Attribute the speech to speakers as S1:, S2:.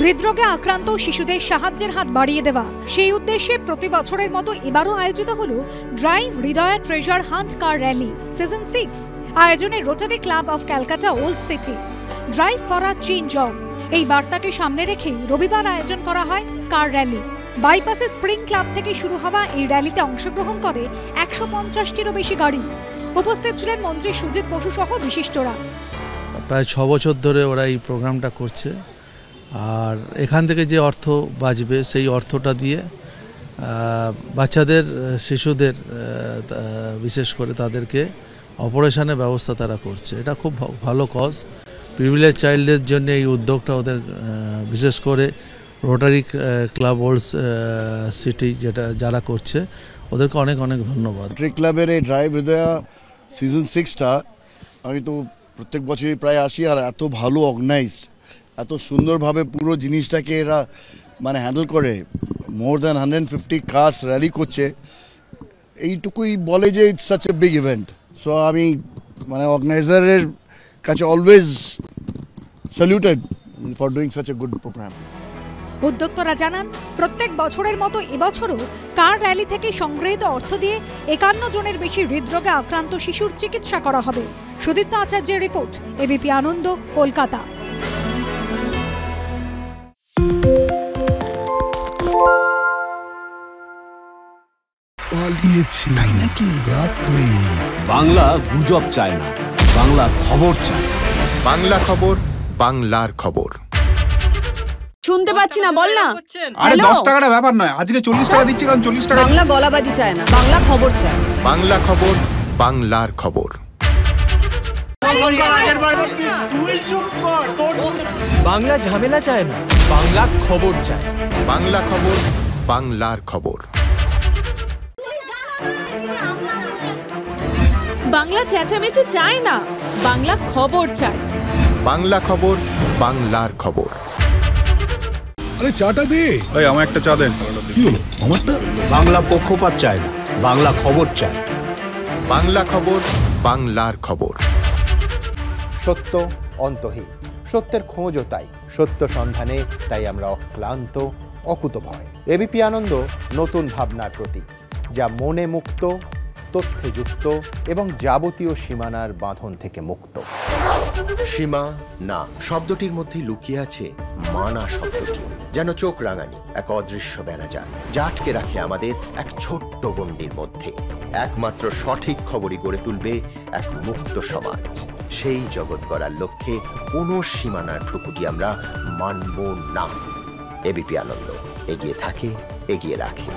S1: হৃদরোগে আক্রান্ত শিশুদের সাহায্যের হাত বাড়িয়ে দেওয়া, সেই উদ্দেশ্যে প্রতি বছরের মতো এবারও আয়োজিত হলো ড্রাই হৃদয় treasure hunt car rally season 6। আয়োজনে rotary club of Calcutta old city drive for a change on এই বার্তাকে সামনে রেখেই রবিবার আয়োজন করা হয় কার র্যালি। বাইপাসে স্প্রিং ক্লাব থেকে শুরু হওয়া এই র্যালিতে অংশগ্রহণ করে 150টিরও বেশি গাড়ি। উপস্থিত ছিলেন মন্ত্রী সুজিত বসু সহ বিশিষ্টরা।
S2: প্রায় 6 বছর ধরে ওরা এই প্রোগ্রামটা করছে, আর এখান থেকে যে অর্থ বাঁচবে সেই অর্থটা দিয়ে বাচ্চাদের, শিশুদের বিশেষ করে তাদেরকে অপারেশনের ব্যবস্থা তারা করছে। এটা খুব ভালো কজ। প্রিভিলেজ চাইল্ডদের জন্য এই উদ্যোগটা ওদের, বিশেষ করে রোটারি ক্লাব ওল্ড সিটি যারা করছে, ওদেরকে অনেক অনেক ধন্যবাদ।
S3: রোটারি ক্লাবের এই ড্রাইভ হৃদয়া সিজন 6টা আমি তো প্রত্যেক বছরই প্রায় আসি, আর এত ভালো অর্গানাইজড, এত সুন্দরভাবে পুরো জিনিসটাকে এরা হ্যান্ডেল করে। মোর দ্যান 150 কার্স র্যালি করছে, এইটুকুই বলে যে it's such a big event. So আমি অর্গানাইজারের কাছে always saluted for doing such a good program.
S1: উদ্যোক্তারা জানান, প্রত্যেক বছরের মতো এবছরও কার র্যালি থেকে সংগৃহীত অর্থ দিয়ে 51 জনের বেশি হৃদরোগে আক্রান্ত শিশুর চিকিৎসা করা হবে। সুদীপ্ত আচার্যের রিপোর্ট, এবিপি আনন্দ, কলকাতা।
S4: বাংলা গুজব চায় না, বাংলা খবর চায়।
S5: বাংলা খবর, বাংলার খবর।
S6: শুনতে পাচ্ছি না, বল না।
S7: আরে 10 টাকাটা ব্যাপার নয়, আজকে 40 টাকা দিচ্ছি, কারণ 40 টাকা।
S6: বাংলা গলাবাজি চায় না, বাংলা খবর চায়।
S5: বাংলা খবর, বাংলার খবর।
S8: বাংলা ঝামেলা চায় না, বাংলা খবর চায়।
S5: বাংলা খবর, বাংলার খবর।
S6: বাংলা চেঁচামেচি চায় না, বাংলা খবর চায়।
S5: বাংলা খবর, বাংলার খবর।
S7: আরে চাটা দে। এই আমার একটা চা দেন। কি হলো আমারটা?
S4: বাংলা পক্ষপাত চায় না, বাংলা খবর চায়।
S5: বাংলা খবর, বাংলার খবর।
S9: সত্য অন্তহীন, সত্যের খোঁজও তাই, সত্য সন্ধানে তাই আমরা অক্লান্ত, অকুতভয়। এবিপি আনন্দ নতুন ভাবনার প্রতীক, যা মনে মুক্ত, তথ্যে যুক্ত এবং যাবতীয় সীমানার বাঁধন থেকে মুক্ত।
S10: সীমা না শব্দটির মধ্যে লুকিয়ে আছে মানা শব্দটি, যেন চোখ রাঙানি এক অদৃশ্য বেড়াজাল, যা আটকে রাখে আমাদের এক ছোট্ট গণ্ডির মধ্যে। একমাত্র সঠিক খবরই গড়ে তুলবে এক মুক্ত সমাজ। সেই জগৎ গড়ার লক্ষ্যে কোনো সীমানার ঠুকুটি আমরা মানব না। এবিপি আনন্দ এগিয়ে থাকে, এগিয়ে রাখে।